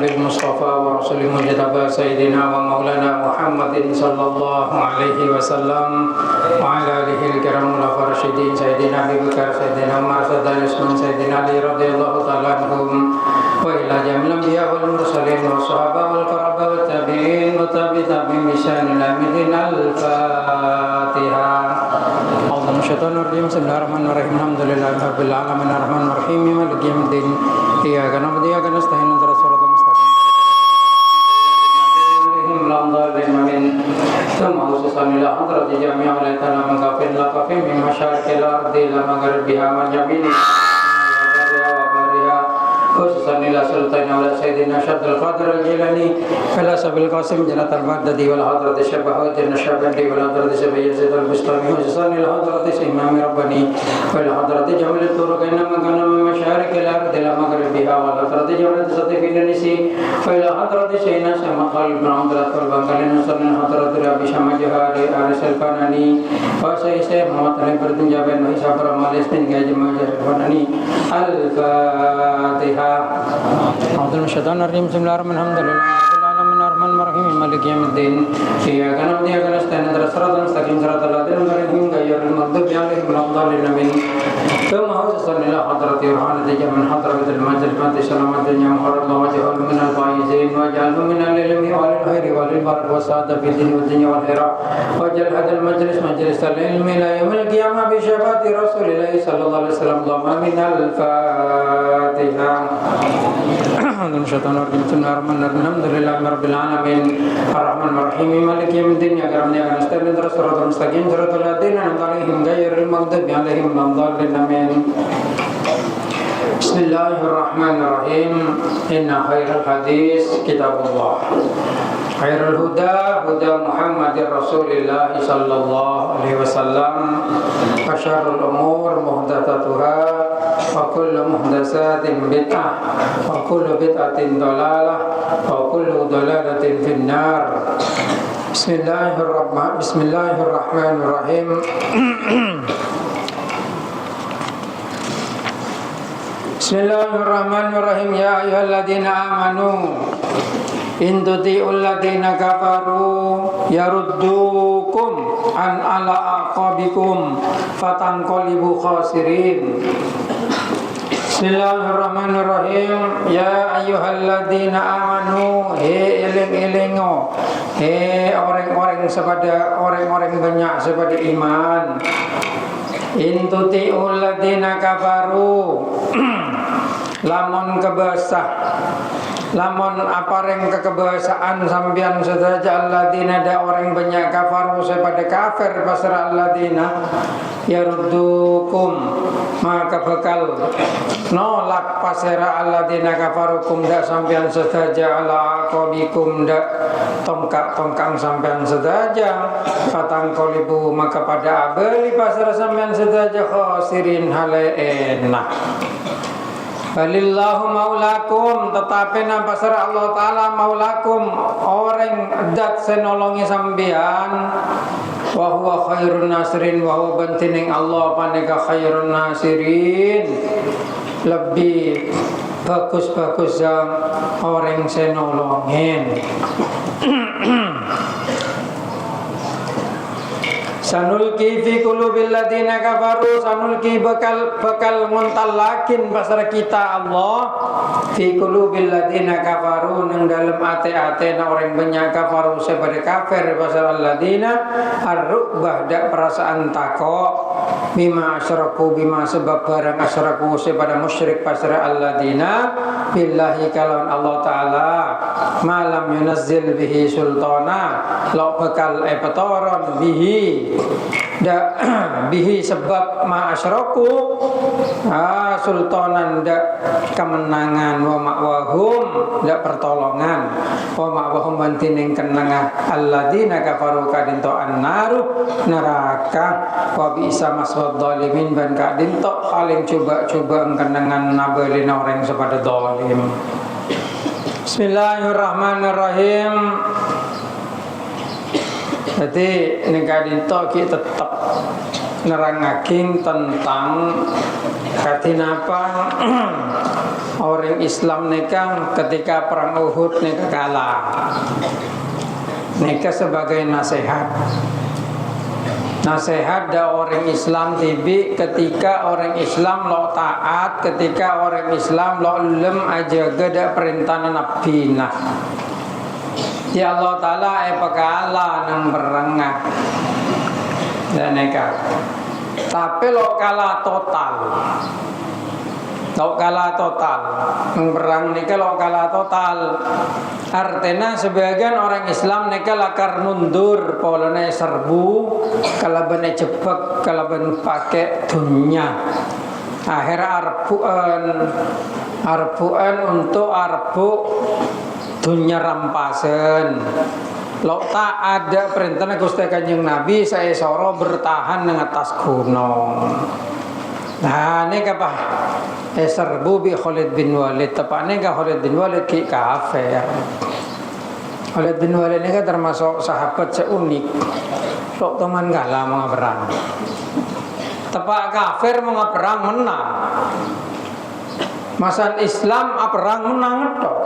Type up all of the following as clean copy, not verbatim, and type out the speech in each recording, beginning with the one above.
المصطفى ورسول المجتبى سيدنا ومولانا محمد صلى الله عليه وسلم وعلى آله الكرام الراشدين سيدنا أبي بكر سيدنا عمر سيدنا عثمان سيدنا علي رضي الله تعالى عنهم وإلى جميع الأنبياء والمرسلين والصحابة والقرابة والتابعين والتابعين بشأن الأمين الفاتحة. أعوذ بالله من الشيطان الرجيم بسم الله الرحمن الرحيم الحمد لله رب العالمين الرحمن الرحيم مالك يوم الدين إياك نعبد وإياك نستعين اهدنا الصراط المستقيم ثم خصوصا إلى حضرة جميع ولايتنا من كافر لا كافر من مشارق الأرض إلى مغربها من جميع خصوصا إلى سلطان أولاد سيدنا شد القادر الجيلاني إلى سبيل القاسم جنة البغدادي والحضرة الشبهوت النشابندي والحضرة سبي يزيد البستامي خصوصا إلى حضرة إمام رباني والحضرة جميل الطرق إنما كان من مشارق الأرض إلى مغربها والحضرة جميل التصديق النسي وإلى حضرة سيدنا سيما خالد بن عبد الله والبنكالين وصلنا حضرة ربي شمع جهاري آرس الفناني وسيد محمد علي برتنجابين وحساب رماليستين كاجمع جهاري الفاتحة. أعوذ بالله من الشيطان الرجيم بسم الله الرحمن الرحيم الحمد لله رب العالمين الرحمن الرحيم مالك يوم الدين إياك نعبد وإياك نستعين اهدنا الصراط المستقيم صراط الذين أنعمت عليهم غير المغضوب عليهم ولا الضالين آمين. ثم خصوصا إلى حضرة روحانة من حضرة المجلس مات سلامة الدنيا محمد الله وجهه من الفائزين واجعله من العلم والخير والبركة والسعادة في الدين والدنيا والآخرة واجعل هذا المجلس مجلس العلم إلى يوم القيامة بشفاعة رسول الله صلى الله عليه وسلم اللهم آمين. الفاتحة. الشيطان الرجيم بسم الله الرحمن الرحيم الحمد لله رب العالمين الرحمن الرحيم مالك يوم الدين إياك نعبد وإياك نستعين اهدنا الصراط المستقيم صراط الذين أنعمت عليهم غير المغضوب عليهم ولا الضالين آمين. بسم الله الرحمن الرحيم إن خير الحديث كتاب الله خير الهدى هدى محمد رسول الله صلى الله عليه وسلم وشر الأمور محدثاتها وكل محدثات بدعة وكل بدعة ضلالة وكل ضلالة في النار. بسم الله الرحمن الرحيم. Bismillahirrahmanirrahim. Ya ayyuhalladzina amanu in tuti'ul ladzina kafaru yaruddukum an ala aqabikum fatanqalibu khasirin. Bismillahirrahmanirrahim. Ya ayyuhalladzina amanu he eling-elingo he orang-orang banyak sepada iman. In tuti'ul ladzina kafaru lamun kebasah lamun apareng kekebasaan sambian sedaja alladzina da orang banyak kafaru sepada kafir pasra alladzina yaruddukum maka bakal nolak pasra alladzina kafarukum da sambian sedaja ala aqabikum da tongkang sambian sedaja fatangqalibu maka pada abeli pasra sambian sedaja khasirin halaena. Balillahu maulakum tetapi pasrah Allah Ta'ala maulakum orang dat senolongi sambian wa huwa khairun nasirin wa huwa bantining Allah panika khairun nasirin lebih bagus-bagus orang senolongin. Sanulki fi qulubil ladzina kafaru sanulki bakal muntalakin pasar kita Allah fi qulubil ladzina kafaru nang dalam ate-ate orang banyak kafaru sebagai kafir pasar alladzina ar-rubah dak perasaan takok bima asyraku bima sebab barang asyraku sepada musyrik pasar alladzina billahi kalon Allah Ta'ala malam yunazzil bihi sultana lo bakal epetoron bihi da bihi sebab ma asyraku sultanan da kemenangan wa ma'wahum da pertolongan wa ma'wahum bantining kenanga alladzina kafaru kadinto annaru neraka wa bi'sa maswad zalimin ban kadinto paling coba-coba kenangan nabelina orang sepada zalim. Bismillahirrahmanirrahim. Jadi nekadinto kita tetap nerangaking tentang katinapa orang Islam neka ketika perang Uhud neka kalah. Neka sebagai nasihat. Nasihat da orang Islam tibi ketika orang Islam lo taat, ketika orang Islam lo lem aja geda perintah Nabi nah. Ya Allah Ta'ala pekala nang berengah. Dan neka. Tapi lo kalah total. Lo kalah total. Nang berang neka lo kalah total. Artinya sebagian orang Islam neka lakar mundur polone serbu kalau bene cepet kalau ben pakai dunia akhirnya arbuan untuk arbu dunia rampasan lo tak ada perintahnya Gusti Kanjeng Nabi saya soro bertahan dengan atas gunung. Nah ini apa? Serbu bi Khalid bin Walid. Tepatnya ke Khalid bin Walid ki kafir. Khalid bin Walid ini kan termasuk sahabat seunik. Tok teman kalah mau perang. Tepak kafir mau perang menang. Masal Islam perang menang tok.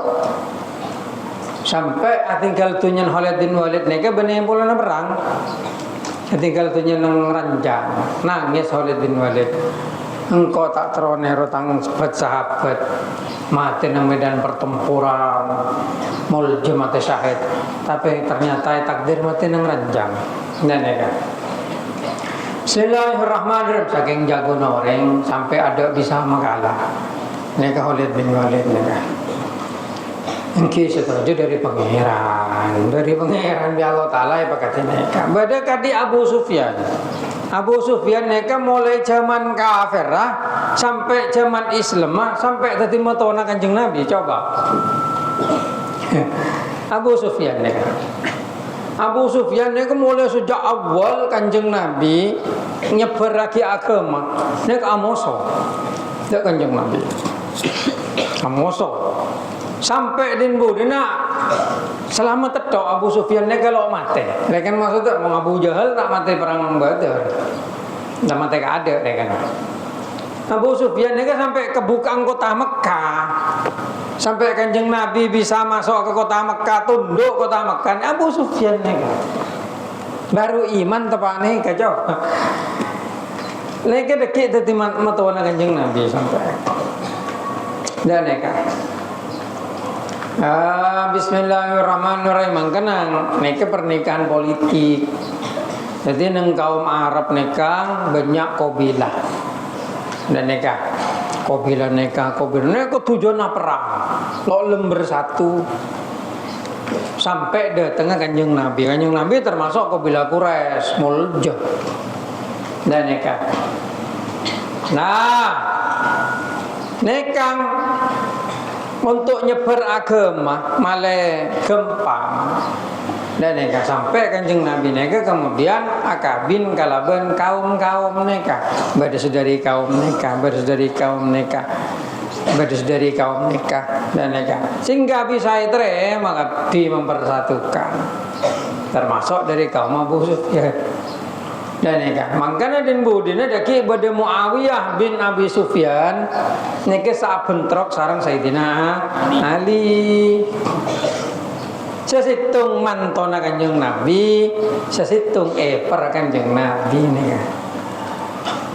Sampai tinggal tunyan Khalid bin Walid neka benih pula perang. Tinggal tunyan nang ranjang. Nangis Khalid bin Walid. Engkau tak teronero tanggung sahabat mati nang medan pertempuran mulje mati syahid tapi ternyata takdir mati nang ranjang dan ya. Bismillahirrahmanirrahim saking jago noreng sampai ada bisa makalah neka Khalid bin Walid neka engki setuju dari pangeran bi Allah Ta'ala ya pakati neka bada kadi Abu Sufyan neka mulai zaman kafir sampai zaman Islam sampai tadi matona Kanjeng Nabi coba. Abu Sufyan neka mulai sejak awal Kanjeng Nabi nyebar lagi agama neka amoso dak Kanjeng Nabi amoso sampai din budina selama tetok Abu Sufyan neka lo mati lekan maksudnya mau Abu Jahal tak mati perang Badar tak mati ada lekan Abu Sufyan neka sampai kebukaan kota Mekah sampai Kanjeng Nabi bisa masuk ke kota Mekah tunduk kota Mekah Abu Sufyan neka baru iman tepane kacau leka dekik tadi matuana Kanjeng Nabi sampai dan neka Bismillahirrahmanirrahim. Mangkenang neka pernikahan politik. Jadi neng kaum Arab neka banyak kabilah. Dan neka kabilah neka tujuan perang. Lo lember satu sampai datangnya Kanjeng Nabi. Kanjeng Nabi termasuk kabilah Quraisy, Mulja. Dan neka. Nah, nekang untuk nyebar agama malah gempang dan neka sampai Kanjeng Nabi neka kemudian akabin kalaban kaum neka bersaudari kaum neka dan neka sehingga bisa itre maka mempersatukan termasuk dari kaum Abu Sufyan dan neka makanya den budina daki pada Muawiyah bin Abi Sufyan neka saat bentrok sarang Sayyidina Ali sesitung mantona Kanjeng Nabi sesitung per Kanjeng Nabi neka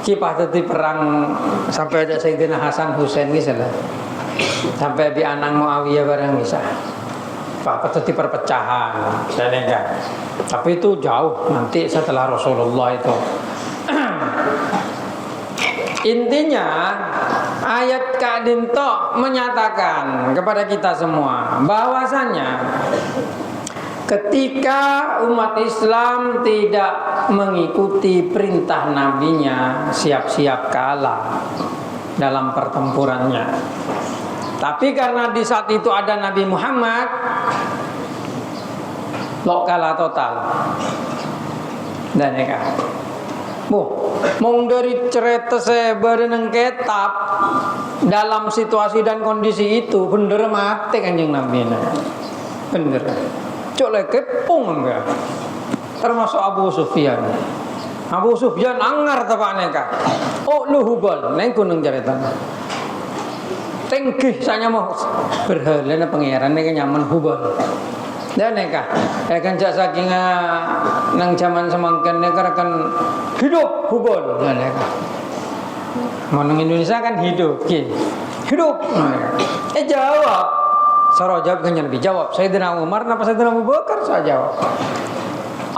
kipah tadi perang sampai ada Sayyidina Hasan Husain misalnya sampai di anang Muawiyah barang bisa apa tadi perpecahan dan enggak tapi itu jauh nanti setelah Rasulullah itu intinya ayat kadinto menyatakan kepada kita semua bahwasanya ketika umat Islam tidak mengikuti perintah nabinya siap-siap kalah dalam pertempurannya. Tapi karena di saat itu ada Nabi Muhammad, lo kalah total. Dan ya mong dari cerita saya berenang kitab dalam situasi dan kondisi itu bener mati Kanjeng Nabi. Bener. Cok kepung enggak. Termasuk Abu Sufyan. Abu Sufyan angar tepaknya kak. Oh lu hubal, neng kuneng jaritan. tinggi sanya mau berhala na pangeran nih nyaman hubal. Dan neka, kan jak saking nang zaman semangkin neka kan hidup hubal. Dan neka, menang Indonesia kan hidup, hidup. Jawab, Sarah jawab kan Nabi jawab. Sayyidina Umar, napa Sayyidina Abu Bakar? Saya jawab.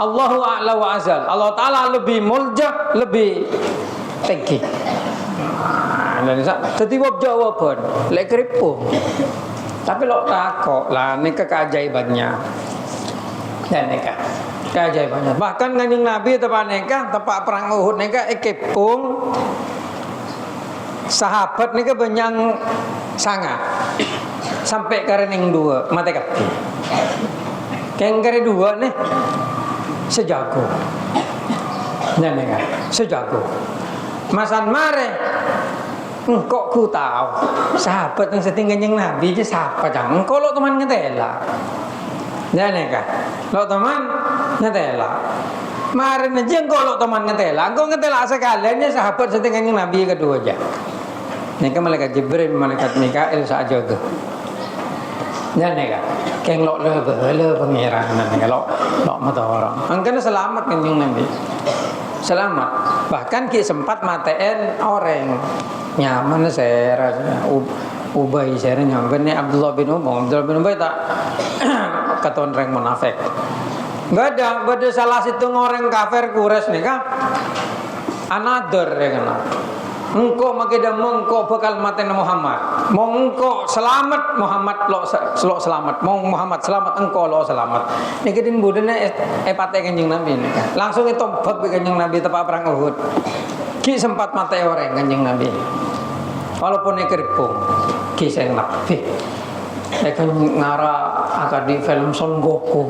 Allahu a'la wa azal. Allah Taala lebih mulja, lebih tinggi. Dan setiap jawaban lek keripun. Tapi lo takok lah ini keajaibannya. Dan neka keajaibannya. Bahkan Kanjeng Nabi tepat neka tepat perang Uhud neka ekepung sahabat neka benyang sangat sampai karening dua mata kaki. Keng kare dua nih sejago. Dan neka sejago. Masan mare engkau ku tahu sahabat yang setinggi Kanjeng Nabi je siapa jangan engkau lo teman ngetela ya neka lo teman ngetela kemarin aja engkau lo teman ngetela engkau ngetela sekaliannya sahabat setinggi Kanjeng Nabi kedua aja neka malaikat Jibril malaikat Mikail saja tuh ya neka keng lo le pangeran neka lo mata orang angkanya selamat Kanjeng Nabi selamat bahkan ki sempat matiin orang nyaman saya Ubay saya nyampe nih Abdullah bin Ubay tak katon orang munafik beda salah situ orang kafir Quraisy nih kan another ya kan engkau makida engkau bakal matiin Muhammad mau engkau selamat Muhammad lo selamat mau Muhammad selamat engkau lo selamat ini kedin budena epate Kanjeng Nabi nih kan langsung itu bab Kanjeng Nabi tepat perang Uhud ki sempat matai orang Kanjeng Nabi walaupun keripung kisah Nabi kan ngara akan di film Son Goku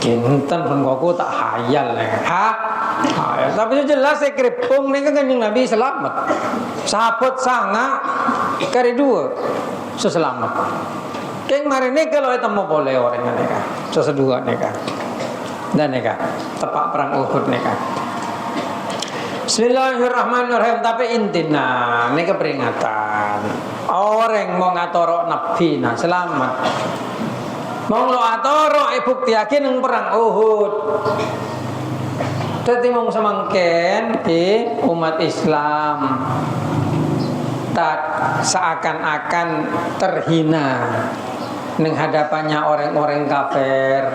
kinten Son Goku tak hayal tapi jelas keripung ni kan Kanjeng Nabi selamat sahabat sangat kari dua seselamat keng mari ni kalau itu mau boleh orang ni kan sesedua ni kan dan ni kan tepat perang Uhud ni kan Bismillahirrahmanirrahim tapi intina ini keperingatan orang mau ngatorok Nabi nah selamat mau lo atorok bukti yakin yang perang Uhud jadi mau semangken di umat Islam tak seakan-akan terhina neng hadapannya orang-orang kafir.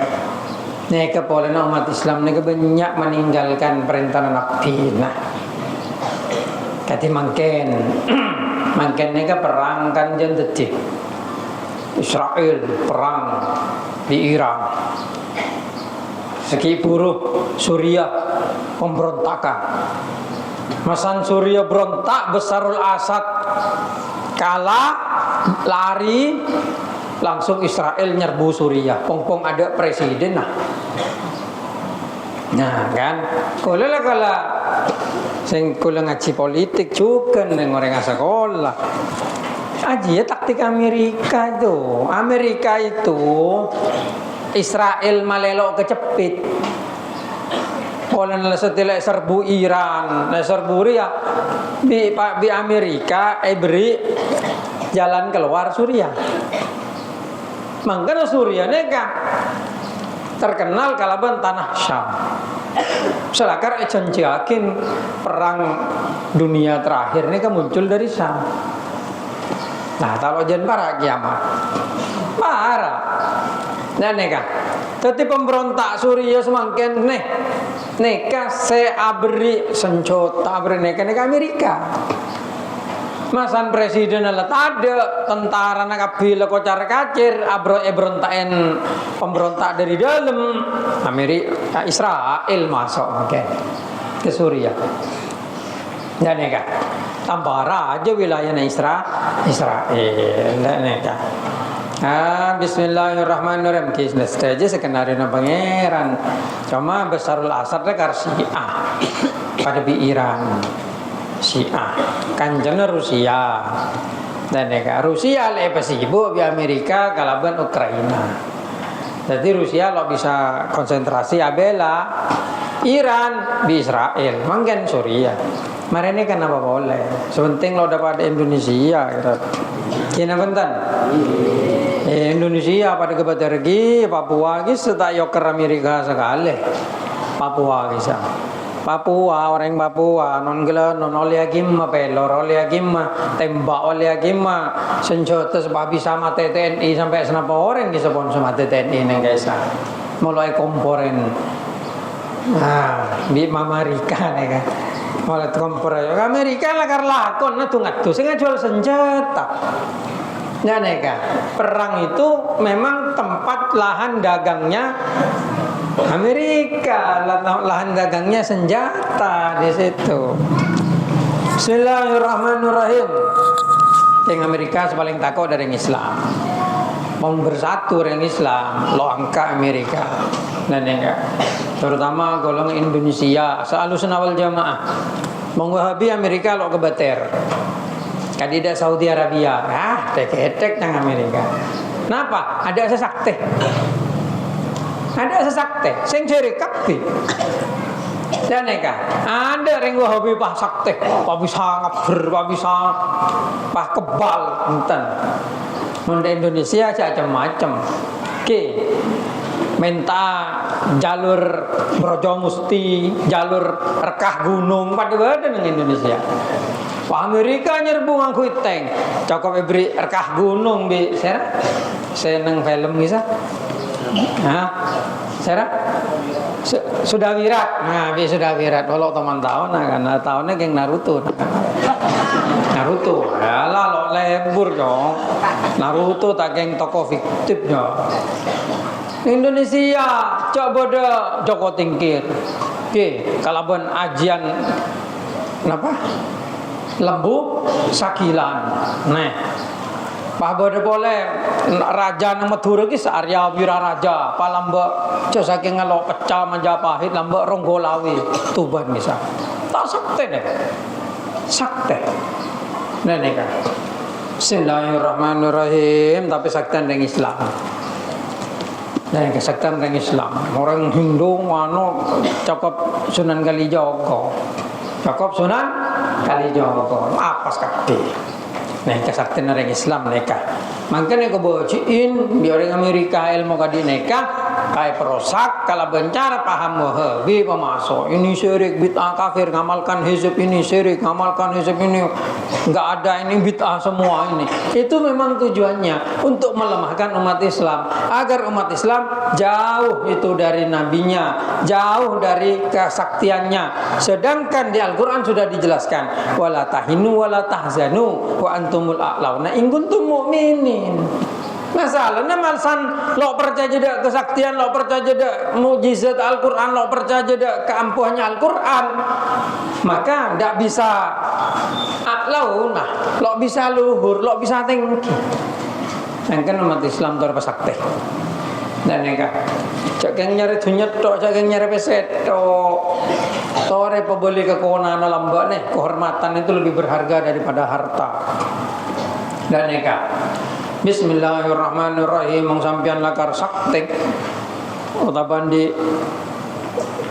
Nih kepolina umat Islam nih banyak meninggalkan perintah Nabi. Nah, kati mangken nih perang kan jendetik Israel perang di Iran. Seki buruh Suriah pemberontakan. Masan Suriah berontak Basarul Asad kalah lari langsung Israel nyerbu Suriah. Pong ada presiden nah kan kalau sing kula ngaji politik juga neng orang sekolah aja ya taktik Amerika itu Israel malelok kecepit kalau setelah serbu Iran serbu Suriah di Amerika beri jalan keluar Suriah makanya Suriah neka terkenal kalaban tanah Syam. Selakar yakin perang dunia terakhir ini kan muncul dari Syam. Nah, kalau jen para kiamat. Parah. Nah, neka. Tapi pemberontak Suriah semakin neka seabri senjata abri neka Amerika. Masan presiden lah ada tentara nak bila kocar kacir berontakin pemberontak dari dalam Amerika Israel masuk ke Suriah dan neka tambah aja wilayahnya Israel dan neka Bismillahirrahmanirrahim kisah saja sekenarnya pangeran cuma Basarul Asad dekar Syiah pada di Iran Syiah kanjengnya Rusia dan neka Rusia lebih sibuk di Amerika kalaban Ukraina jadi Rusia lo bisa konsentrasi abela Iran di Israel mungkin Suriah mari ini kenapa boleh sepenting lo dapat Indonesia gitu. Kena bentan. Indonesia pada kebatergi Papua ki setak yoker Amerika sekali. Papua kisah. Papua orang Papua non gila non oleh agima pelor oleh agima tembak oleh agima senjata sebab bisa mati TNI sampai senapa orang bisa sponsor mati TNI neng guys. Mulai komporen. Di Amerika nih kan. Mulai kompor Amerika lah karlakon nah tungat tuh sehingga jual senjata. Ya neka, perang itu memang tempat lahan dagangnya Amerika, lahan dagangnya senjata di situ. Bismillahirrahmanirrahim. Yang Amerika paling takut dari Islam. Mau bersatu dengan Islam, lo angka Amerika. Dan enggak. Terutama golongan Indonesia, Ahlussunnah wal Jamaah. Mau Wahabi Amerika lo kebater. Kadida Saudi Arabia, tek nang Amerika. Kenapa? Ada sesakte. Ada sesakte, sing jere kabeh. Dan neka, ada ring Wahabi pah sakte, pah bisa ngaber, pah bisa pah kebal, enten. Mun Indonesia macam-macam. Oke. Minta jalur Brojo Musti, jalur rekah gunung pada badan di Indonesia. Wah Amerika nyerbu ngangku tank, cokop beri rekah gunung bi, seneng film bisa, sudah wirat, sudah wirat, walau teman tahun, karena tahunnya geng Naruto, ya lah lo lebur dong, Naruto tak geng tokoh fiktif dong. Indonesia coba dah Joko Tingkir. Oke, kalaban ajian apa? Lembu sakilan. Nah, Pak Bode boleh raja nang Madura ki Arya Wiraraja, palamba saking ngelok pecah Majapahit lamba Ronggolawi Tuban misal. Tak sakte deh. Sakte. Nah nih kan. Bismillahirrahmanirrahim tapi sakte dengan Islam. Nah, kesaktian dengan Islam. Orang Hindu mano cakap Sunan Kalijaga. Cakap Sunan Kalijaga. Apa sekali? Nah, kesaktian dengan Islam mereka. Makanya kau bociin di orang Amerika ilmu kadi neka kayak perosak kalau bencara paham Wahabi pemasok ini syirik bid'ah kafir ngamalkan hizb ini syirik ngamalkan hizb ini nggak ada ini bid'ah semua ini itu memang tujuannya untuk melemahkan umat Islam agar umat Islam jauh itu dari nabinya jauh dari kesaktiannya sedangkan di Al-Quran sudah dijelaskan wala tahinu wala tahzanu wa antumul a'launa in kuntum mu'minin. Masalahnya malasan lo percaya jeda kesaktian, lo percaya jeda mukjizat Al-Quran, lo percaya jeda keampuhannya Al-Quran, maka tidak bisa aklauna, lo bisa luhur, lo bisa tinggi. Kan umat Islam terpesakti. Dan mereka jangan nyari dunyat tok, jangan nyari peset tok. Sore pembeli kekewenangan lambak nih, kehormatan itu lebih berharga daripada harta. Dan mereka Bismillahirrahmanirrahim mengsampian lakar saktik utapan di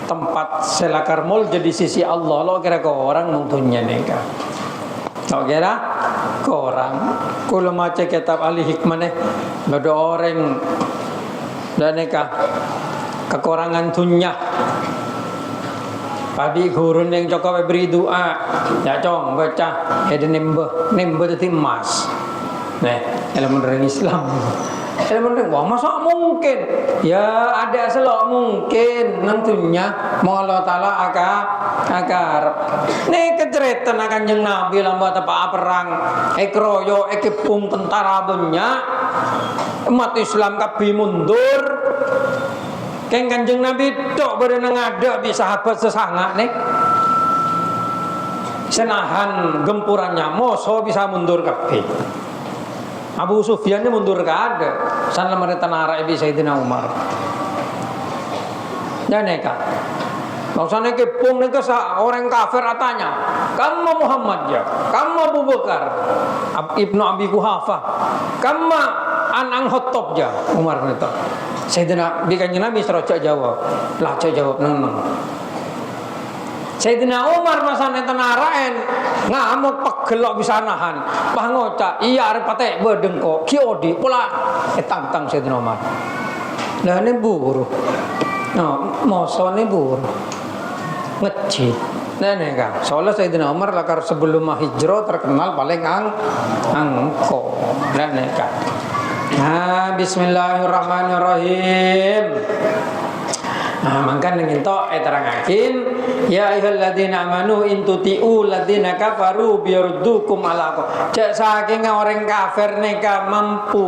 tempat selakar mul jadi sisi Allah lo kira ke orang mungtunnya neka lo kira ke orang kalau maca kitab ahli hikmah nih ada orang dan neka kekurangan tunya padi gurun yang cokap beri doa ya cong baca ada nembe itu emas. Nah, elemen dari Islam. Elemen dari wah masa mungkin? Ya ada selok mungkin nantinya mau Allah Taala akar. Nih keceretan akan jeng Nabi lamba tepa perang ekroyo ekipung tentara banyak umat Islam kabi mundur. Keng kanjeng Nabi tok berenang ada di sahabat sesanga nih. Senahan gempurannya moso bisa mundur kabi. Abu Sufyan ini mundur ke ada sana mereka nara ibi Sayyidina Umar dan neka maksudnya kepung neka orang kafir atanya kamu Muhammad ya kamu Abu Bakar Ibnu Abi Quhafah kamu Anang Khattab ya Umar itu Sayyidina di kanjeng Nabi serocok jawab lah cok jawab neng Sayyidina Umar masane tenaraen ngamuk pegelok bisa nahan. Pah ngocak iya arep patek bedengko ki odi pula tantang Sayyidina Umar. Lah ne buruh. No, mosone buruh. Ngejit. Nah, kan. Soalnya Sayyidina Umar lakar sebelum hijrah terkenal paling angko. Nah, kan. Nah, bismillahirrahmanirrahim. Nah, mangkan nginto terangakin ya ayyuhalladzina amanu in tuti'u ladzina kafaru biyardukum ala cek saking orang kafir neka mampu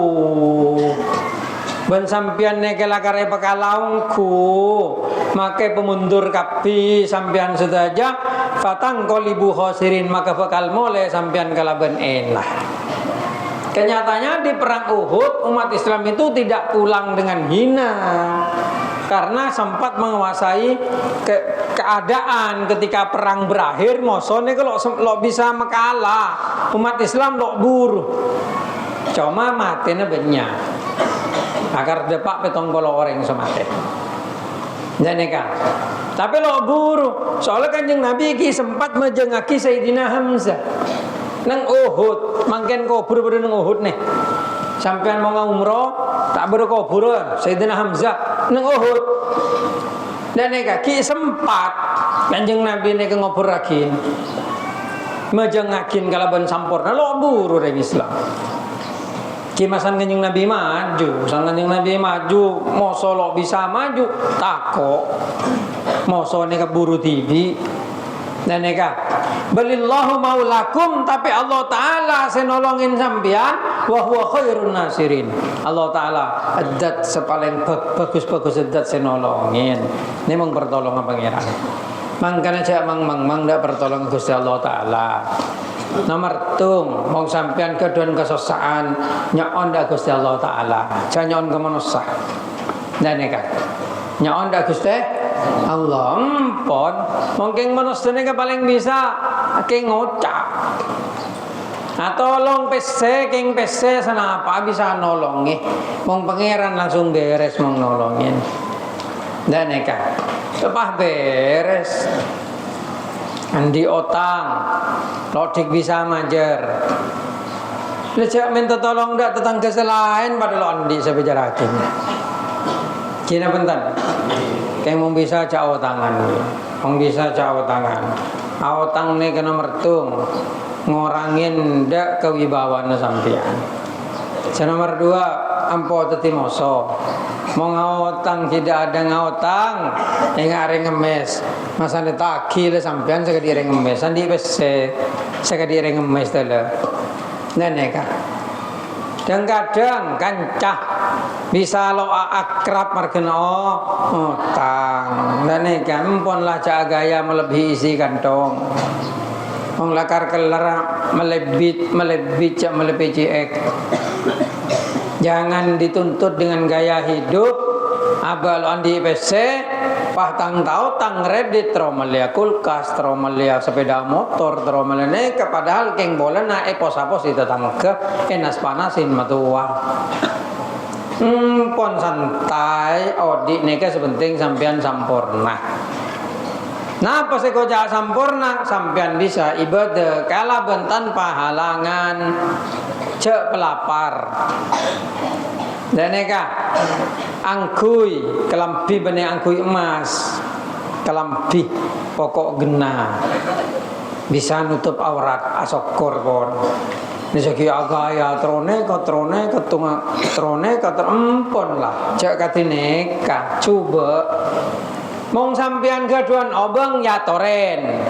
ben sampean neka lakare pekalaungku make pemundur kapi sampean sedaja fatang qalibu khosirin maka bakal mole sampean kalaban elah. Kenyataannya di perang Uhud umat Islam itu tidak pulang dengan hina karena sempat menguasai keadaan ketika perang berakhir. Mosone kalau lo bisa mekalah umat Islam lo buruh cuma matenya banyak agar depak petong polo orang semate jadi kan. Tapi lo buruh soalnya Kanjeng Nabi ki sempat menjengaki Sayyidina Hamzah nang Uhud, mangken kubur nang Uhud nih. Sampean mau umroh, tak berkubur Sayyidina Hamzah nang Uhud. Dan nek ki sempat Kanjeng Nabi nek ngobur lagi. Majengakin kalaban sampurna lo buru dari Islam. Ki masan Kanjeng Nabi maju, sang Kanjeng Nabi maju, moso lo bisa maju, tako. Moso nek buru TV. Dan neka balillahu maulakum tapi Allah Ta'ala senolongin sampean wa huwa khairun nasirin. Allah Ta'ala adat sepaling bagus-bagus adat senolongin. Ini mong pertolongan pangeran. Mangkana cak mang dak pertolongan Gusti Allah Ta'ala. Nomor tung mong sampean keduan kesosaan nyaon dak Gusti Allah Ta'ala. Jangan nyaon ke manusia. Dan neka nyaon dak Gusti Allah empon mungkin manusia ini paling bisa ke ngocak atau tolong PC king PC sana apa bisa nolongi mong pangeran langsung beres mong nolongin dan neka cepah beres andi otang lodik bisa majer lecak minta tolong dak tetangga selain pada lo andi saya bicara Cina bentar kayak mau bisa cawo tangan, mau bisa cawo tangan. Awotang nih kena mertung, ngorangin ndak kewibawaan sampean. Nomor 2 ampo teti moso. Mau ngawotang tidak ada ngawotang, areng ngemes. Masa ditagi le sampean saya direng ngemes, andi bese saya direng ngemes dulu. Neneka. Dan kadang kancah bisa lo akrab margen otang dan kan pun lah cak gaya melebihi isi kantong wong lakar kelar melebit cak melebihi ciek. Jangan dituntut dengan gaya hidup abal andi PC pah tang tau tang redit tromelia kulkas tromelia sepeda motor tromelia neka padahal keng bola na pos-pos itu tangke enas panasin matua pon santai odi neka sepenting sampean sampurna. Nah pas koja sampurna sampean bisa ibadah kalaban tanpa halangan cek pelapar dan neka angkui kelampi bene angkui emas kelampi pokok gena bisa nutup aurat asokor pon nisaki agaya trone ketunga trone empon lah cek katineka coba mong sampean gaduan obeng ya toren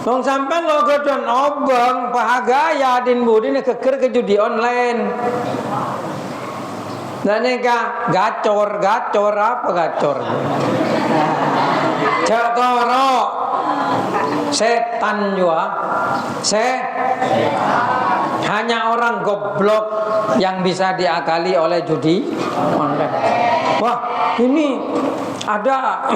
mong sampean lo gaduan obeng pahagaya din budi ne keker ke judi online. Dan neka gacor apa gacor? Cetoro setan juga. Hanya orang goblok yang bisa diakali oleh judi online. Wah, ini ada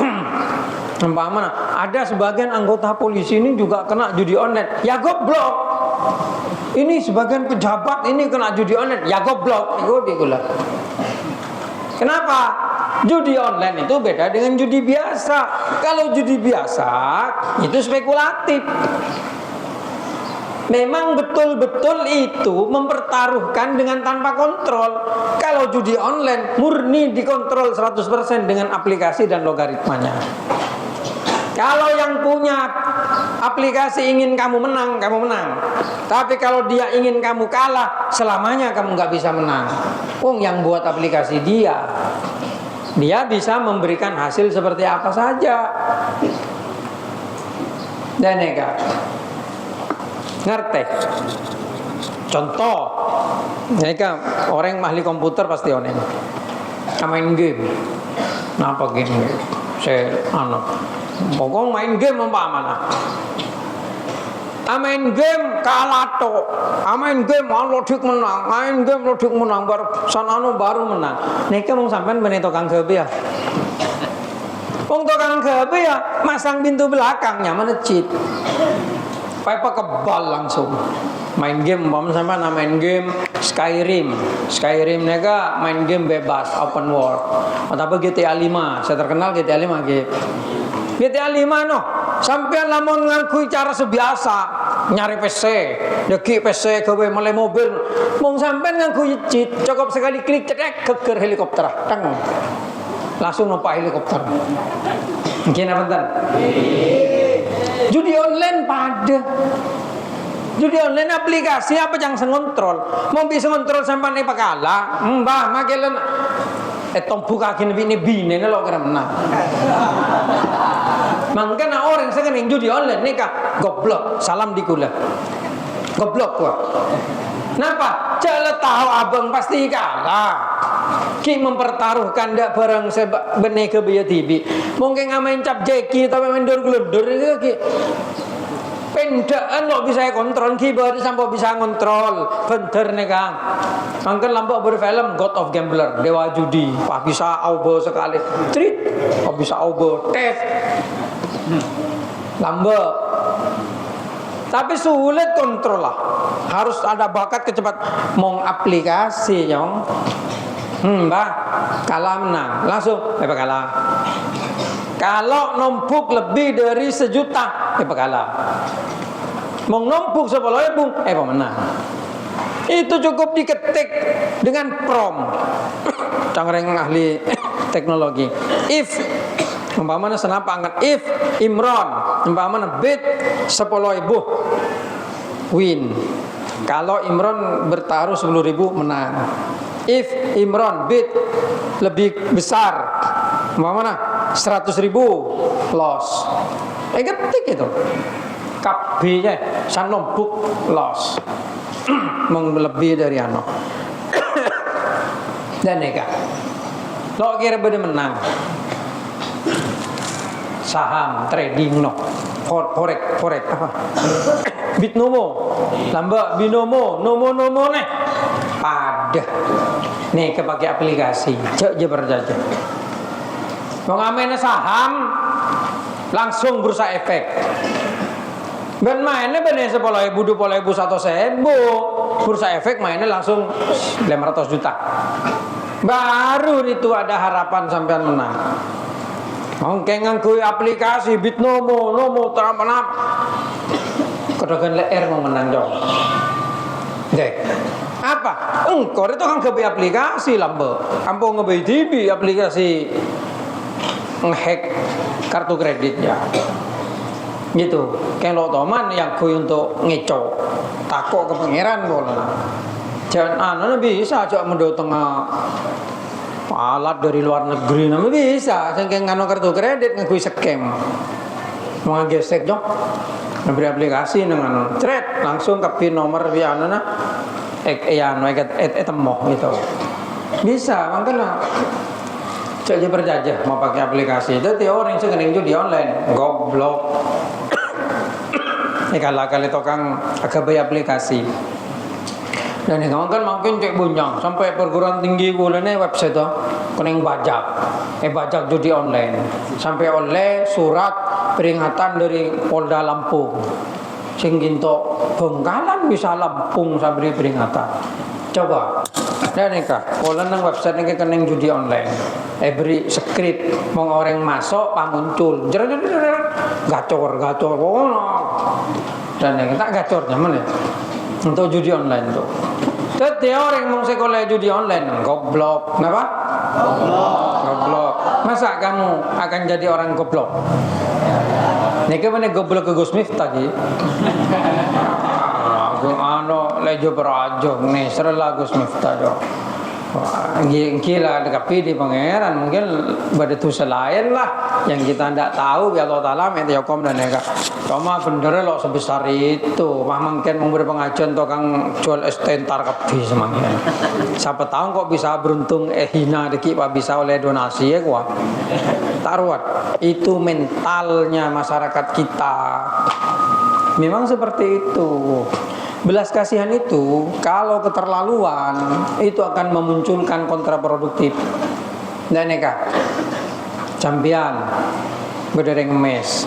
ada sebagian anggota polisi ini juga kena judi online. Ya goblok. Ini sebagian pejabat ini kena judi online. Ya goblok. Kenapa? Judi online itu beda dengan judi biasa. Kalau judi biasa itu spekulatif. Memang betul-betul itu mempertaruhkan dengan tanpa kontrol. Kalau judi online murni dikontrol 100% dengan aplikasi dan logaritmanya. Kalau yang punya aplikasi ingin kamu menang, kamu menang. Tapi kalau dia ingin kamu kalah, selamanya kamu nggak bisa menang. Yang buat aplikasi dia bisa memberikan hasil seperti apa saja. Dan ngerti? Contoh, mereka orang yang ahli komputer pasti onen. Main game. Napa game? Saya pokoknya main game mana? Main game kalah to. Main game lodik menang. Main game lodik menang baru sanano baru menang. Nika mau sampean benih tukang gabe ya. Tukang gabe ya masang pintu belakangnya mana cheat. Pipa kebal langsung. Main game, sampai main game Skyrim nega main game bebas open world. Atau GTA 5, saya terkenal GTA 5 gitu. GTA 5 sampai lamun ngakui cara sebiasa nyari PC, deki PC gawe mulai mobil, mau sampai ngakui cheat, cukup sekali klik cetek keker helikopter, tang. Langsung numpak helikopter. Mungkin apa bentar? Judi online pada judi online aplikasi apa yang sengontrol mau bisa ngontrol sampai nih pakala mbah makelan buka kini bini lo kena menang makanya orang sekarang judi online nih kak goblok salam dikula goblok gua kenapa jala tahu abang pasti kalah ki mempertaruhkan dak barang benih ke biaya TV mungkin ngamain cap jeki tapi main dor-glodor itu ki pendaan lo bisa kontrol keyboard sampai bisa kontrol bener nih kang mungkin lampu berfilm God of Gambler dewa judi bisa aubo sekali treat bisa aubo tes lampu tapi sulit kontrol lah harus ada bakat kecepatan mau aplikasi yang mbak kalah menang langsung kalah kalau numpuk lebih dari 1 juta kalah mau numpuk 10.000 pemenang itu cukup diketik dengan prompt cangreng ahli teknologi if umpamanya senapa angkat if Imron umpamanya bid 10.000 win kalau Imron bertaruh 10.000 menang if Imron bid lebih besar mana 100.000 loss ketik itu KB-nya sanombuk loss lebih dari dan lo kira bener menang saham trading forex apa Bitnomo lamba binomo nomo nih pada nih kepake aplikasi aja berjajah mau ngamen saham langsung bursa efek ben mainnya bener 10.000 20.000 1.000 bursa efek mainnya langsung 500 juta baru itu ada harapan sampean menang mungkin ngangkui aplikasi Bitnomo nomo terampanap kedogan leer mau menang dong deh apa engkau itu kan kebi aplikasi lambe ampun ngebi TV aplikasi ngehack kartu kreditnya gitu kalau teman yang kui untuk ngeco takut ke pangeran boleh jangan bisa coba mendotong alat dari luar negeri nama bisa saking ngano kartu kredit ngekui scam mau gesek dong ngeberi aplikasi dengan thread langsung ke pin nomor via nana temoh gitu bisa makanya jadi berjajah mau pakai aplikasi itu orang sekening judi online goblok kali tukang agak bayar aplikasi dan yang kan mungkin cek bunjang sampai perguruan tinggi kulene website tuh kuning bajak judi online sampai oleh surat peringatan dari Polda Lampung sing ginto Bengkalan bisa Lampung sabri peringatan coba dan nikah pola nang website nang kening judi online beri skrip mau orang masuk muncul gacor dan yang tak gacornya mana untuk judi online tuh. Setiap orang mau sekolah judi online goblok, kenapa? Goblok. Masa kamu akan jadi orang goblok? Nih kemana goblok ke Gus Miftah lagi? Lejo berajo nih serlah Gus Miftah jo. Gila dekapi di pangeran mungkin pada tu selain lah yang kita tidak tahu ya Allah Taala mentiakom dan nega. Cuma bener lo sebesar itu, mah mungkin memberi pengajian tukang jual estentar kapi semangnya. Siapa tahu kok bisa beruntung hina deki pak bisa oleh donasi ya gua. Taruhat itu mentalnya masyarakat kita. Memang seperti itu. Belas kasihan itu kalau keterlaluan itu akan memunculkan kontraproduktif. Dan neka campian berdering emes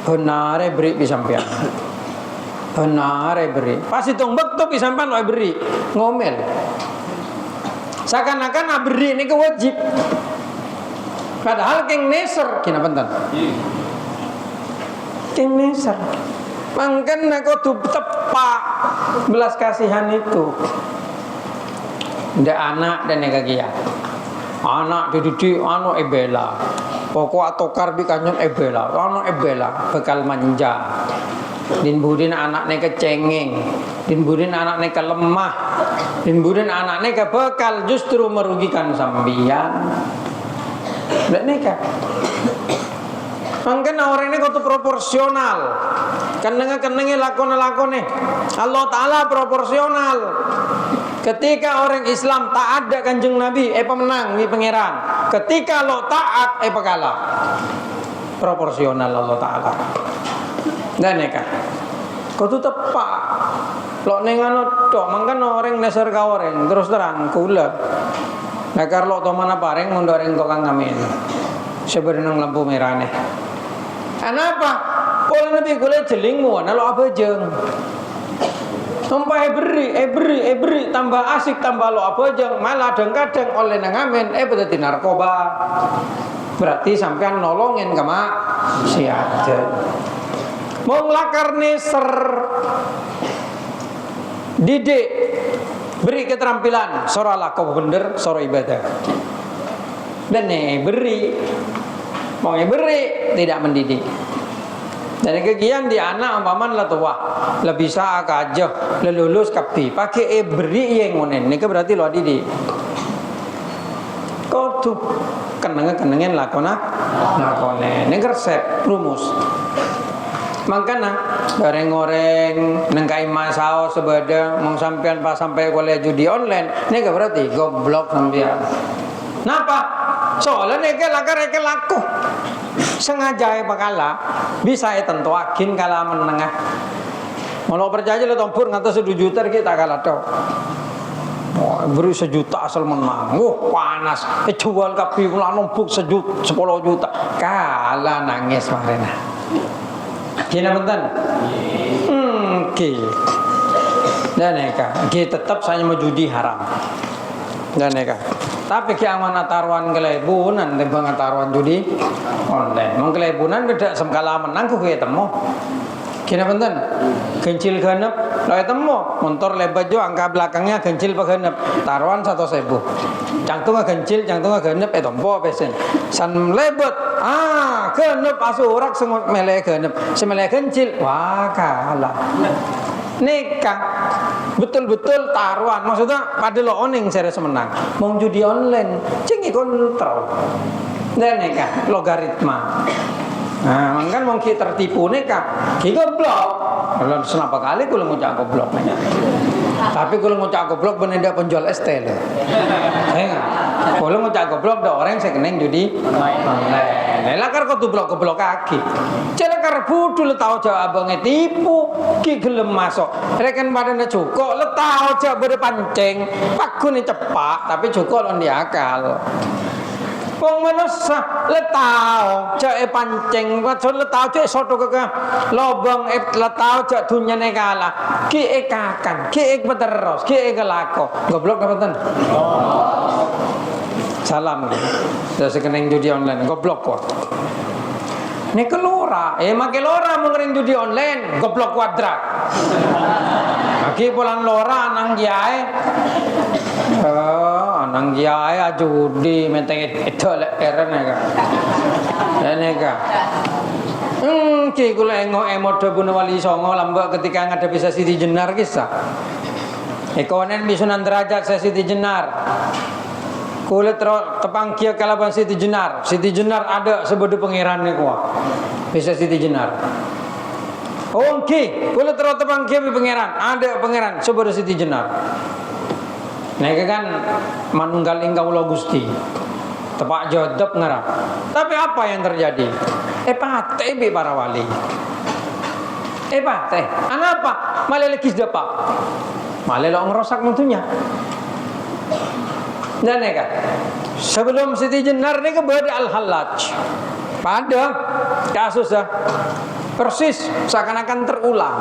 benare beri pisampian benare beri pasti tombak tuh pisampian lo beri ngomel seakan-akan beri ini kewajib padahal keng neser kena pentan keng neser mangken aku tuh tepak belas kasihan itu ndak anak dan negagia anak dididik anu ebela pokok atau karbi kanyon ebela anu ebela bekal manja din budin anaknya kecengeng din budin anaknya kelemah din budin anaknya ke bekal justru merugikan sambian ndak nikah. Mungkin orang ini kudu proporsional. Kenenge lakone Allah Taala proporsional. Ketika orang Islam taat ada Kanjeng Nabi, pemenang di pangeran. Ketika lo taat, pekalah. Proporsional Allah Taala. Dan neka, kudu tepak. Lo nengano tok, mangkan orang neser ka orang terus terang kula. Nakar lo to mana pareng mun orang tukang ngamen. Sebenarnya lampu merah nih. Kenapa? Kalau Nabi gula jelingmu, nalo apa jeng? Sampai beri, tambah asik, tambah lo apa jeng? Malah kadang oleh nangamen, berarti narkoba. Berarti sampean nolongin kama siapa? Mau ngelakar neser, didik, beri keterampilan, soralah kau bener, soro ibadah. Dan beri. Mau beri tidak mendidik. Dan kegiatan di anak umpaman lah tua, lebih bisa aja, lulus kapi, pakai beri yang ngonen. Ini berarti lo didik. Kau tuh kenangan lakona. Ini resep rumus. Makanya goreng-goreng nengkai masao sebeda mau sampean pas sampai kuliah judi online. Ini berarti goblok sampean. Napa? Soalnya neke laku sengaja pakala bisa tentu akin kala menengah. Kalau percaya lo tempur ngatas 1 juta kita kalah tau. Beri 1 juta asal menang. Panas. Jual kapi ulah numpuk 10 juta. Kalah nangis marena. Gina benten. Oke. Dan neka, kita tetap saya mau judi haram. Dan neka. Tapi kiaman taruhan kelebunan timbang taruhan judi online. Mang kelebunan beda semkala menang ku temu. Kena benten. Gencil genep lo temu. Motor lebat jo angka belakangnya gencil pa genep. Taruhan 1.000. Cangtung gencil, cangtung genep tompo pesen. San lebat. Genep asurak sengot mele genep. Semele gencil. Wah kalah. Nikah betul-betul taruhan maksudnya pada lo oning saya semenang mau judi online cing kontrol dan nikah logaritma. Nah kan mau kita tertipu nikah kita blok kalau senapa kali kalau mau jago blok tapi kalau mau jago blok bener penjual ST loh kalau mau jago blok ada orang saya keneng judi online. Lakar kau tuh blok kaki. Celakar budu le tahu jauh abangnya tipu, ki gelem masuk. Rekan badannya cukup, le tahu jauh berpancing. Paku ni cepat, tapi cukup on diakal. Wong manusia le tahu jauh pancing, macam le tahu jauh soto ke lobang le tahu jauh dunia negala. Ki ekakan, ki ek beteros, ki ek lako. Goblok apa tuh? Salam. Sudah sekeneng judi online, goblok kok. Ini kelora, makai lora mengering judi online, goblok kuadrat. Lagi pulang lora anang giai. Anang giai judi menteng itu eren ya. Neka. Ki kula emot bunuh wali songo lambak ketika ngadepi Siti Jenar kisah. Ekonen bisunan derajat Siti Jenar. Kula tepang kia kalaban Siti Jenar. Siti Jenar ada sebedu pangeran ni kuah. Bisa Siti Jenar. Ki kula tepang kia pangeran. Ada pangeran sebedu Siti Jenar. Neka kan manunggal ingkau lo Gusti. Tepak jodop ngarap. Tapi apa yang terjadi? Pate be para wali. Pate. Anapa? Malelekis depak. Malelo ngerosak mutunya. Dan neka. Sebelum Siti Jenar neka berada Al-Hallaj. Pada kasus persis seakan-akan terulang.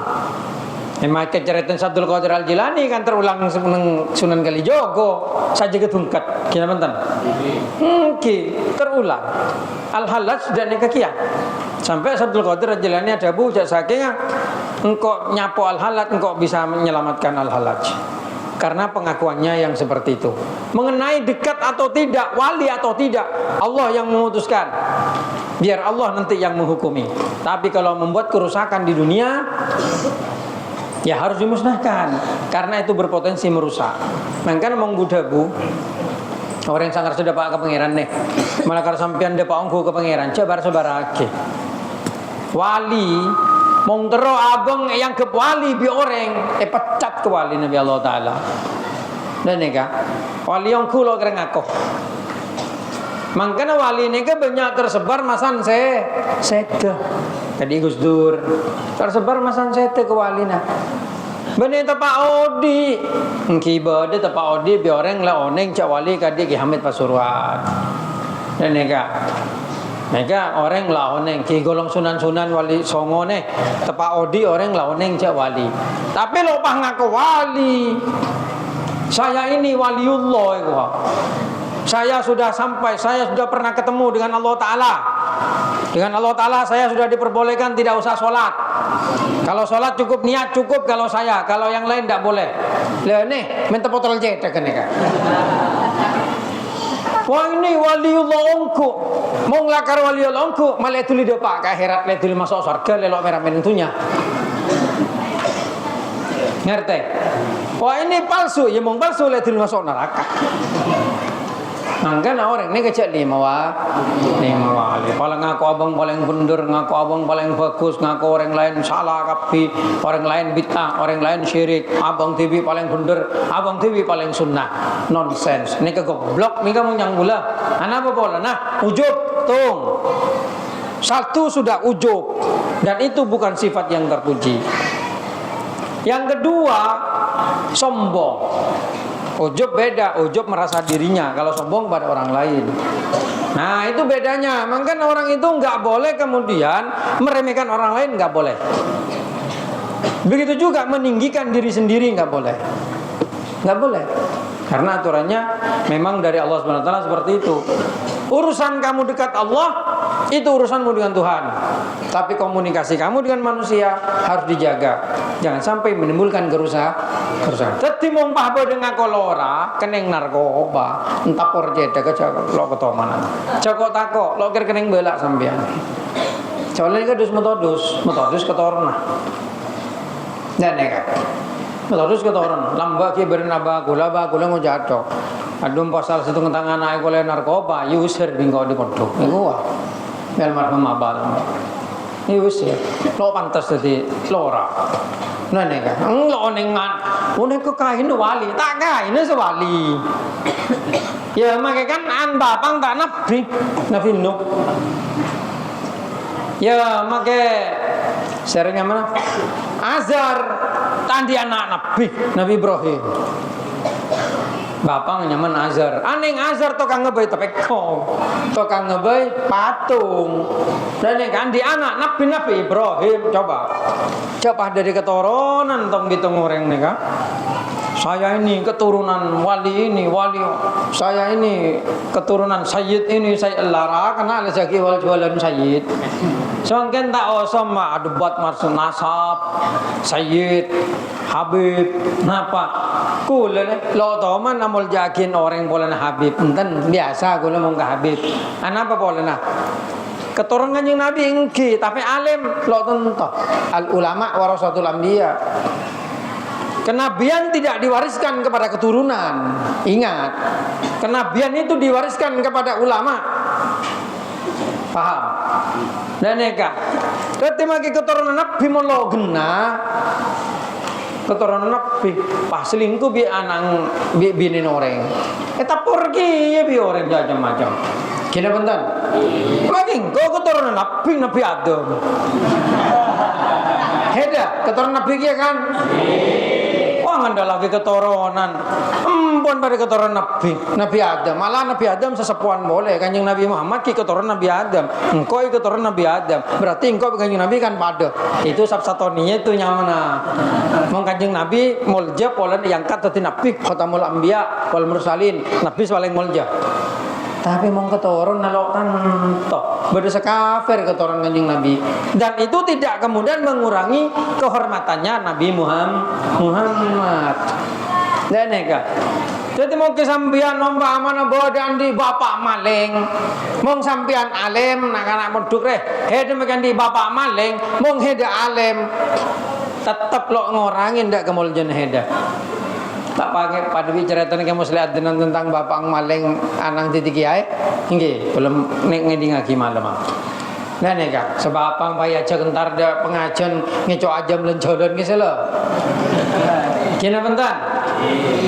Emang keceritaan Abdul Qadir Al-Jilani kan terulang Sunan Kalijogo saja ketungkat kena bentan. Terulang Al-Hallaj dan Nekakia sampai Abdul Qadir Al-Jilani ada bujak saking engkau nyapo Al-Hallaj engkau bisa menyelamatkan Al-Hallaj karena pengakuannya yang seperti itu. Mengenai dekat atau tidak, wali atau tidak, Allah yang memutuskan. Biar Allah nanti yang menghukumi. Tapi kalau membuat kerusakan di dunia, ya harus dimusnahkan karena itu berpotensi merusak. Mangkan menggudagu orang yang sangar sudah pak ke pangeran nih. Malah kalau sampean depak ongku ke pangeran, coba sebarake. Wali mong tero abang yang ke wali bi orang pecat ke wali Nabi Allah taala. Dan neka wali yang kulo kereng aku. Mangkana wali neka banyak tersebar masan sete. Tadi Gus Dur tersebar masan sete ke wali nah. Benih tepak odi, kiba de tepak odi bi orang la oneng cak wali kadi Ki Hamid Pasuruan. Dan Mega orang la oneng ki golong sunan-sunan wali songo nih tepak odi orang la oneng cak wali. Tapi lo pah ngaku wali. Saya ini waliullah itu. Saya sudah sampai, saya sudah pernah ketemu dengan Allah Ta'ala. Dengan Allah Ta'ala saya sudah diperbolehkan tidak usah sholat. Kalau sholat cukup niat cukup kalau saya. Kalau yang lain tidak boleh. Lihat nih, minta potol jeda kan nih. Wah ini waliullah ongku. Mau ngelakar waliullah ongku. Malah itu lidah pak ke akhirat. Lihat itu masuk surga. Lelok merah menentunya. Ngerti? Wah ini palsu. Ya mau palsu lihat itu masuk neraka. Mangkana orang ini kecil lima wali. Paling ngaku abang paling bener, ngaku abang paling bagus, ngaku orang lain salah kapi, orang lain bid'ah, orang lain syirik. Abang TV paling bener, abang TV paling sunnah. Nonsense. Ini kegoblok, ini kamu yang gula. Apa pola? Nah, ujub, tung. Satu sudah ujub, dan itu bukan sifat yang terpuji. Yang kedua, sombong. Ujub beda, ujub merasa dirinya, kalau sombong pada orang lain. Nah itu bedanya. Makanya orang itu nggak boleh kemudian meremehkan orang lain, nggak boleh. Begitu juga meninggikan diri sendiri nggak boleh, nggak boleh. Karena aturannya memang dari Allah SWT seperti itu. Urusan kamu dekat Allah itu urusanmu dengan Tuhan. Tapi komunikasi kamu dengan manusia harus dijaga. Jangan sampai menimbulkan kerusakan. Teti mong pahbo dengan kolora keneng narkoba, entah porjeda ke lo ketomanan. Cokok tako lo keneng belak sampean. Soalnya kan metodus ketorna. Dan neka. Metodus ketoran. Lamba ki bernaba gula ngojado. Adum pasal situ tangan naik oleh narkoba, user bingkau di pondok. Iku wah. Mel marhum abal. Ini usir. Lo pantas jadi lora. Nah neka. Lo nengan. Unek ke kain wali. Tak kain sewali. Ya makai kan an bapang tak nabi nuk. Ya makai seringnya mana? Azhar tandi anak Nabi Ibrahim. Bapak nyaman Azhar. Aneh Azhar tokang ngebay tepekong. Tokang ngebay patung. Dan kan di anak Nabi Ibrahim. Coba dari keturunan tong gitu ngoreng nih kan. Saya ini keturunan wali ini, wali. Saya ini keturunan sayyid ini, saya lara kenal lagi wal jualan sayyid. Semakin tak osam mah debat maksud nasab, sayyid, habib, napa? Kula lo tau man namul jakin orang pola na habib, enten biasa kula mong habib. Apa pola na? Keturunan Kanjeng Nabi engki, tapi alim lo tentu. Al ulama warasatul anbiya. Kenabian tidak diwariskan kepada keturunan. Ingat, kenabian itu diwariskan kepada ulama. Paham? Dan neka. Ketika keturunan Nabi molo gena, keturunan Nabi pas selingkuh bi anang bi bini orang. Eta pergi ya bi orang macam-macam. Kira bentar. Makin kau keturunan Nabi Adam. Heda keturunan Nabi kia kan? Wah nganda lagi keturunan. Empun pada keturunan Nabi Adam. Malah Nabi Adam sesepuan boleh. Kanjeng Nabi Muhammad ki keturunan Nabi Adam. Engkau keturunan Nabi Adam. Berarti engkau kanjeng Nabi kan pada. Itu sabsatoninya itu nyamana. Mong kanjeng Nabi mulja pola diangkat dadi Nabi khatamul anbiya wal mursalin. Nabi paling mulja. Tapi mong keturun nalokan toh beda kafir keturun kanjeng Nabi, dan itu tidak kemudian mengurangi kehormatannya Nabi Muhammad. Dan neka. Jadi mau kesampian nombak mana bodan di bapak maling, mong sampian alim nak anak muduk reh, hede makan di bapak maling, mong hede alim, tetap lo ngorangin ndak kemuljan hede. Tak pakai pada bicara tentang muslihat tentang bapak maling anang titik kiai, hingga belum ngeding lagi malam. Nah nih kak, sebab apa payah cekentar dia pengajian ngecok aja melencodan gitu loh. Kena bentar.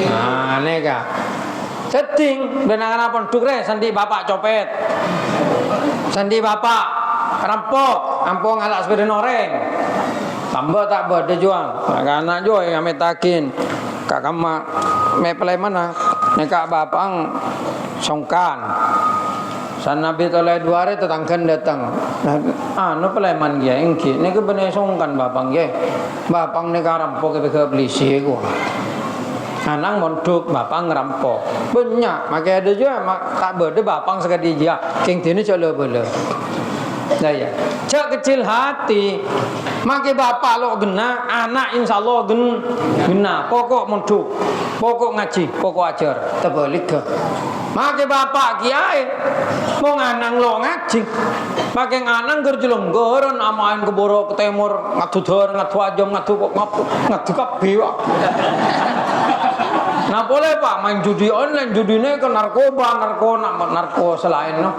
Nah nih kak, setting benar apa dukre sandi bapak copet, sandi bapak rampok, ampung alas sepeda noreng, tambah tak berde jual, anak jual yang metakin. Kak kama me pelai mana nekak bapang songkan san nabi tolai dua hari tetangkan datang no pelai man dia engki ne ke bene songkan bapang ye bapang ne rampok ke polisi gua anang monduk bapang ngerampok banyak makanya ada juga tak berde bapang sekali dia king tini colo bele dah ya cak kecil hati make bapak lo gena anak insyaallah gena pokok monduk pokok ngaji pokok ajar terbalik ke make bapak kiai mau nganang lo ngaji make nganang gerjelong goron amain ke borok ke timur ngatu dor ngatu ajam ngatu kabeh nah boleh pak main judi online judine ke narko selain no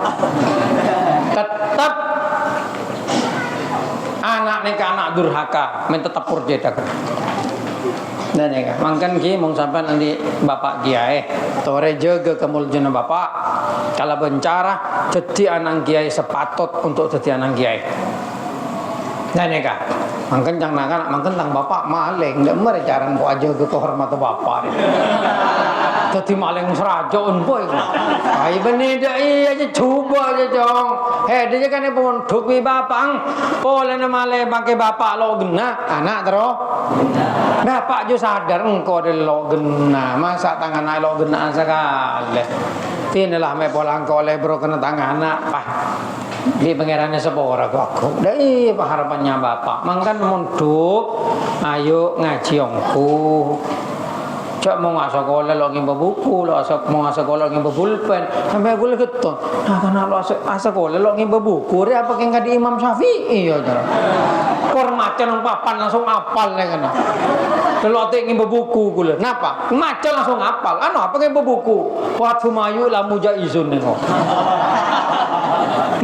tetap anak nek anak durhaka men tetap purjeda kan. Dan ya mangkan ki mong sampai nanti bapak kiai tore jaga kemuljana bapak kalau bencara jadi anak kiai sepatut untuk jadi anak kiai. Dan ya mangkan jang nakan mangkan tang bapak maling ndak mere jaran kok aja ke kehormatan bapak. Jadi maling serajon boy. Ai benih dah aja coba aja jong. Dia kan pondok wi bapang. Pola nama le pakai bapak lo gena anak terus. Bapak jo sadar engkau de lo gena. Masa tangan anak lo gena sekali. Tinilah me pola engkau le bro kena tangan anak. Di pangerannya sepora aku. Dari harapannya bapak. Mangkan mondok ayo ngaji ongku. Cak mau nggak sekolah lo ngimba buku, lo mau nggak sekolah ngimba pulpen, sampai gue keton. Nah karena lo sekolah lo ngimba buku, dia apa yang nggak di Imam Syafi'i ya cara. Kormacan papan langsung apal ya kan. Kalau ada ngimba buku gue, kenapa? Macan langsung apal. Ano apa ngimba buku? Waktu mayu lah muja izun nih kok.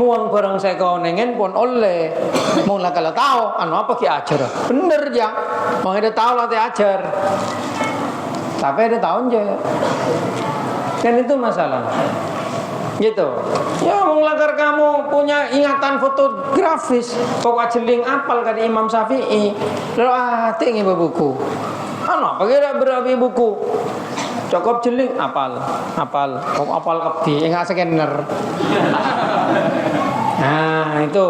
Muang barang saya kau nengen pun oleh, mau lah kalau tahu, ano apa ki ajar? Bener ya, mau ada tahu lah ajar. Tapi ada tahun aja kan itu masalah gitu ya mengelakar kamu punya ingatan fotografis pokok jeling apal kan Imam Syafi'i lalu hati ngiba buku apa kira berabi buku cukup jeling apal kabdi enggak scanner nah itu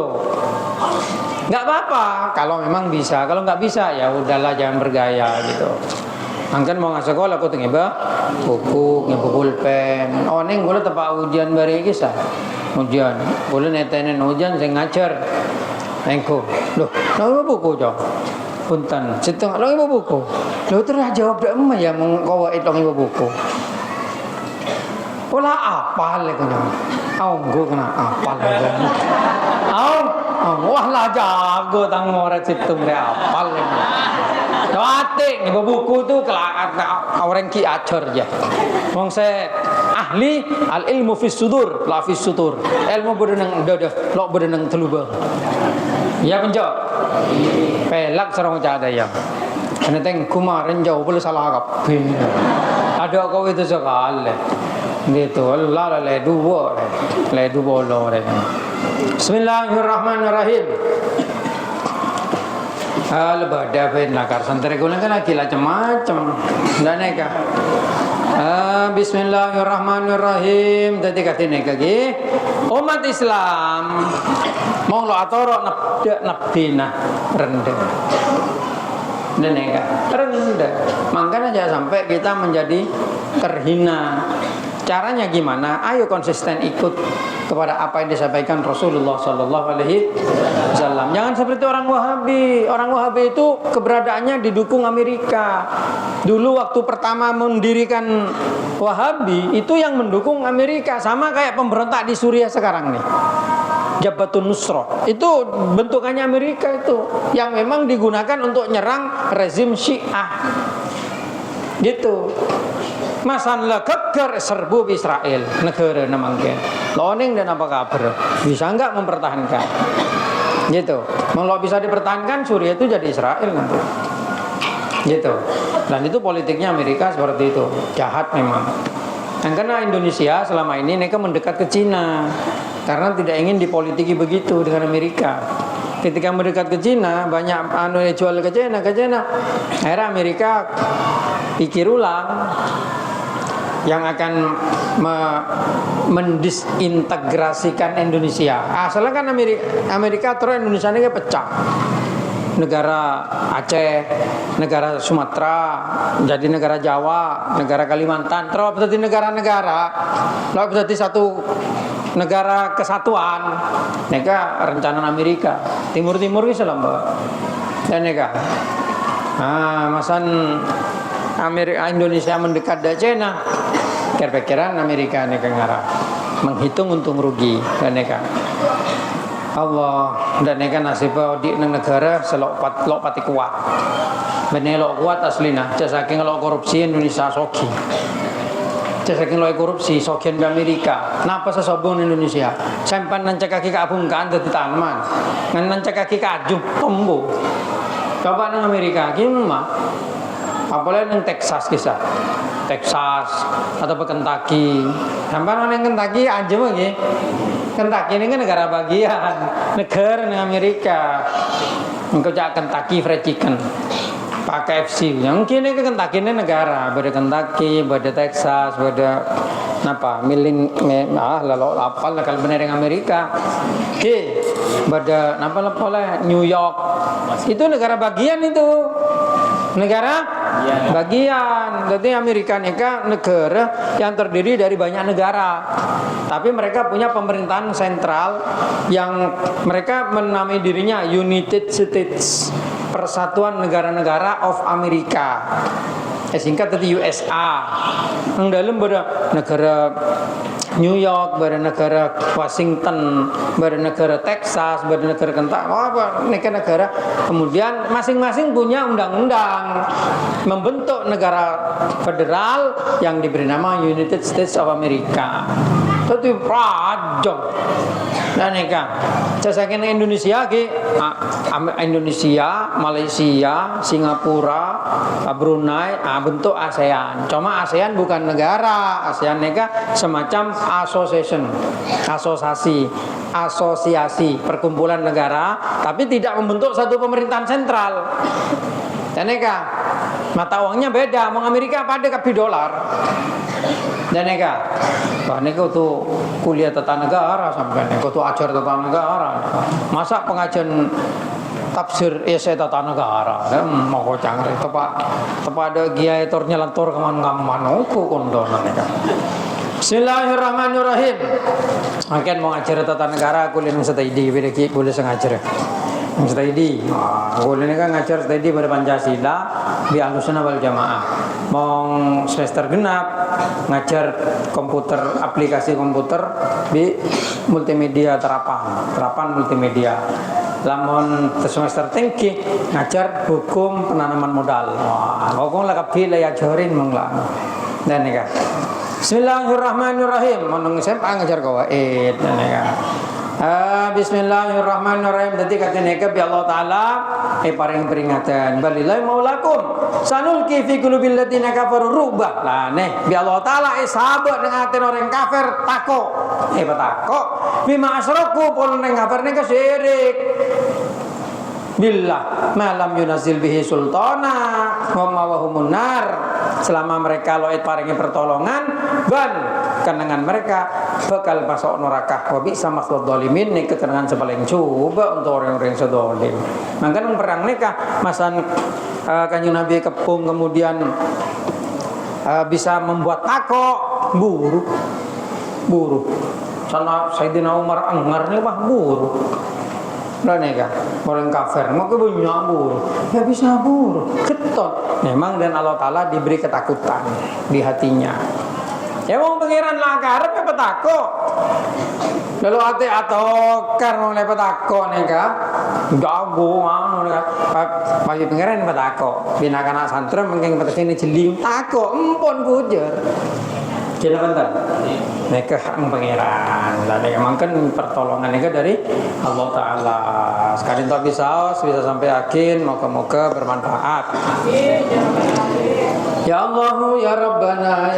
nggak apa-apa kalau memang bisa kalau nggak bisa ya udahlah jangan bergaya gitu. Angkan mau nggak sekolah aku tengah buku, ngebu pulpen. Oh neng boleh tempat ujian bari kisah. Ujian, boleh netenin ujian saya ngajar. Engko, loh, lo buku jauh. Punten, situ lo ibu buku. Lo terus jawab dah emak ya mengkau itu ibu buku. Pola apa le kena? Gua kena apa le? Wah lah jago tang orang situ mereka apa le? Doatik ibu buku tu orang ki ajar je. Wong saya ahli al ilmu fis sudur, la fis sutur. Ilmu berenang dah, lo berenang teluba. Ya penjok. Pelak sarang ada ya. Karena teng kumarin jauh boleh salah kape. Ada kau itu sekali. Gitu. Allah le dua lo. Bismillahirrahmanirrahim. Lebah dapat nakar santri guna kan lagi macam-macam. Dan neka. Bismillahirrahmanirrahim. Tadi kata neka lagi. Umat Islam mau lo atoro nabdina rendah. Dan neka rendah. Makanya jangan sampai kita menjadi terhina. Caranya gimana? Ayo konsisten ikut kepada apa yang disampaikan Rasulullah Sallallahu Alaihi Wasallam. Jangan seperti orang Wahabi. Orang Wahabi itu keberadaannya didukung Amerika. Dulu waktu pertama mendirikan Wahabi itu yang mendukung Amerika, sama kayak pemberontak di Suriah sekarang nih. Jabhatun Nusrah itu bentukannya Amerika itu, yang memang digunakan untuk nyerang rezim Syiah. Gitu. Masan la keker serbu Israel negara namanya loning dan apa kabar bisa nggak mempertahankan gitu. Kalau bisa dipertahankan Suriah itu jadi Israel nanti gitu. Dan itu politiknya Amerika seperti itu, jahat memang. Dan karena Indonesia selama ini mereka mendekat ke Cina karena tidak ingin dipolitiki begitu dengan Amerika. Ketika mendekat ke Cina banyak jual ke Cina. Akhirnya Amerika pikir ulang yang akan mendisintegrasikan Indonesia. Asalnya kan Amerika terus Indonesia ini pecah. Negara Aceh, negara Sumatera, jadi negara Jawa, negara Kalimantan, terus jadi negara-negara, lalu jadi satu negara kesatuan. Neka rencana Amerika, Timur-Timur bisa lamba. Dan neka, masan Indonesia mendekat dari China, kira-kira Amerika neka ngarah menghitung untung rugi dan neka Allah dan neka nasibnya di negara selok pati kuat, benelok kuat aslina. Saking lo korupsi Indonesia soki, saking lo korupsi sokian di Amerika. Napa sesobong Indonesia? Sampai nancak kaki kabungkan dari tanaman, nancak kaki kaju tombo. Coba nang Amerika gimana? Apalagi yang Texas atau Kentucky. Sampai orang Kentucky aja lagi. Kentucky ini kan negara bagian, negara Amerika. Engkau cak Kentucky Fried Chicken, pakai KFC. Yang kini ke Kentucky ini negara, beda Kentucky, beda Texas, beda apa? Lalu apa lah kalau benar dengan Amerika? Beda apa New York. Itu negara bagian itu. Negara bagian. Jadi Amerika ini kan negara yang terdiri dari banyak negara. Tapi mereka punya pemerintahan sentral yang mereka menamai dirinya United States, Persatuan Negara-Negara of America. Singkat tadi USA. Yang dalam pada negara New York, pada negara Washington, pada negara Texas, pada negara Kentucky, negara. Kemudian masing-masing punya undang-undang membentuk negara federal yang diberi nama United States of America. Itu rajong. Dan neka, casakin Indonesia Indonesia, Malaysia, Singapura, Brunei, bentuk ASEAN. Cuma ASEAN bukan negara, ASEAN neka semacam asosiasi perkumpulan negara, tapi tidak membentuk satu pemerintahan sentral. Dan neka, mata uangnya beda. Mau Amerika apa ada kapi dolar. Dan neka, neka tuh kuliah tata negara sampai neka tuh ajar tata negara. Masa pengajian tafsir saya tata negara mau cangre tepat ada giai tor nyelantor kaman uku kondonan ya. Bismillahirrahmanirrahim. Akan mau ngajar tata negara kuliah setaidi beda ki kuliah sengajar. Setaidi. Kuliah kan ngajar setaidi pada Pancasila di Ahlussunnah wal Jamaah. Mau semester genap ngajar komputer, aplikasi komputer di multimedia terapan multimedia. Lamun semester tinggi ngajar hukum penanaman modal. Hukum lengkap gila ya jorin menglah. Dan nih kan. Bismillahirrahmanirrahim. Menung SMA ngajar kawaid. Dan nih kan. Bismillahirrahmanirrahim. Tadi katanya ke Allah Taala paring peringatan. Balilai maulakum. Sanulki fi qulubil ladzina kafaru rubah. Lah nih bi Allah Taala sahabat dengan hati orang kafir tako. Batako. Bima asyraku pun nang kafir ning syirik. Billah malam yunazil bihi sultana wa mawahumun nar. Selama mereka loit paringi pertolongan ban kenangan mereka bakal masuk neraka. Wa bi sama dzalimin nih keterangan sepaling coba untuk orang-orang sedolim. Mangkan perang nikah masan Kanjeng Nabi kepung kemudian bisa membuat takok buru. Sana Sayyidina Umar anggarnya mah buru. Lah nega orang kafir mau ke banyak buru ya bisa buru ketot memang dan Allah Taala diberi ketakutan di hatinya ya mau pengiran lakarep ya petako lalu hati atau karena mau petako nega jago anu nega bagi pengiran petako bina kana santri mungkin petake jeling tako empon bujer Cina bentar. Mereka hak pengiran. Dan memang kan pertolongan itu dari Allah Taala. Sekali tak bisa sampai yakin. Moga-moga bermanfaat. Ya Allah ya Rabbana ya